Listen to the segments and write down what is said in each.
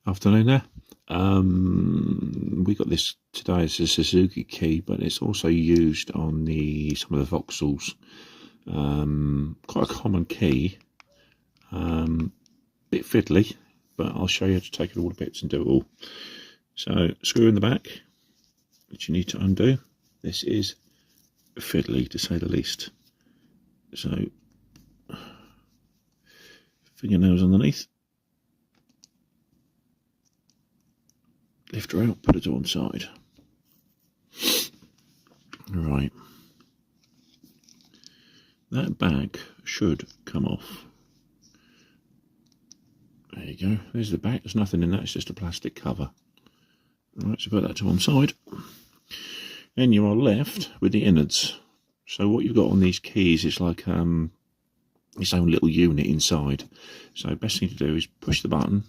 Afternoon there. We got this today as a Suzuki key, but it's also used on some of the Vauxhalls. Quite a common key. Bit fiddly, but I'll show you how to take it all to bits and do it all. So, screw in the back, which you need to undo. This is fiddly, to say the least. So, fingernails underneath. Lift her out, put it to one side. Right. That back should come off. There you go. There's the back. There's nothing in that. It's just a plastic cover. Right, so put that to one side. Then you are left with the innards. So what you've got on these keys is like its own little unit inside. So best thing to do is push the button.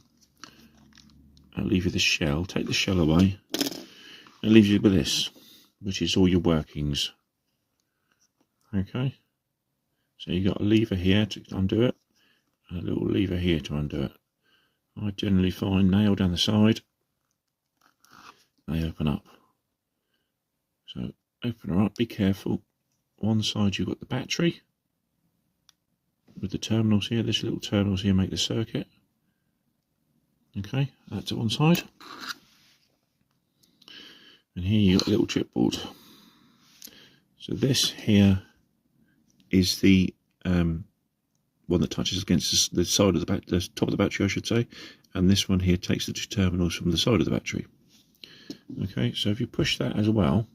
I'll leave you the shell. Take the shell away. It leaves you with this, which is all your workings. Okay. So you've got a lever here to undo it, and a little lever here to undo it. I generally find nail down the side, they open up. So open her up, be careful. One side you've got the battery, with the terminals here, this little terminals here make the circuit. Okay, that's to one side. And here you've got a little chipboard. So this here is the one that touches against the side of the top of the battery, I should say, and this one here takes the two terminals from the side of the battery. Okay, so if you push that as well,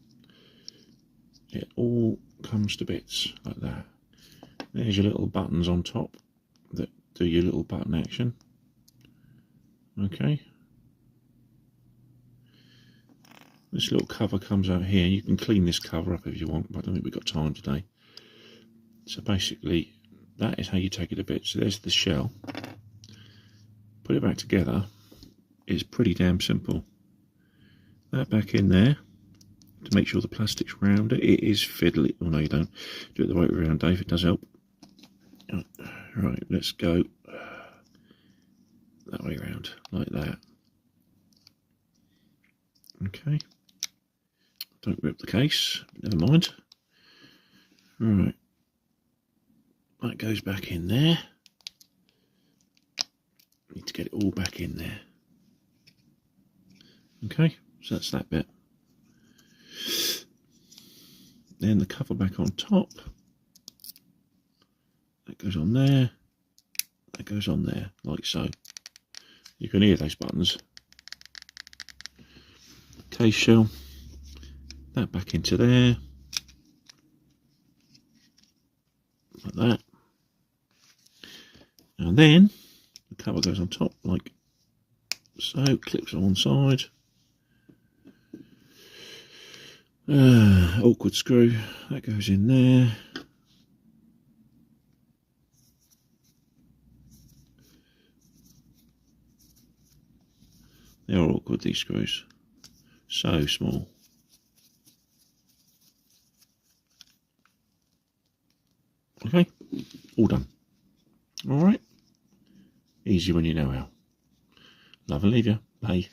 it all comes to bits like that. There's your little buttons on top that do your little button action. Okay, this little cover comes out here. You can clean this cover up if you want, but I don't think we've got time today. So basically, that is how you take it to bits. So there's the shell. Put it back together. It's pretty damn simple. That back in there to make sure the plastic's round. It is fiddly. Oh no, you don't. Do it the right way around, Dave. It does help. Right, let's go that way around, like that. Okay. Don't rip the case. Never mind. Right. That goes back in there. Need to get it all back in there. Okay, so that's that bit. Then the cover back on top. That goes on there. That goes on there, like so. You can hear those buttons. Case shell. That back into there. Like that. And then the cover goes on top like so, clips on one side. Awkward screw, that goes in there. They are awkward, these screws. So small. Okay, all done. Alright. Easy when you know how. Love and leave you. Bye.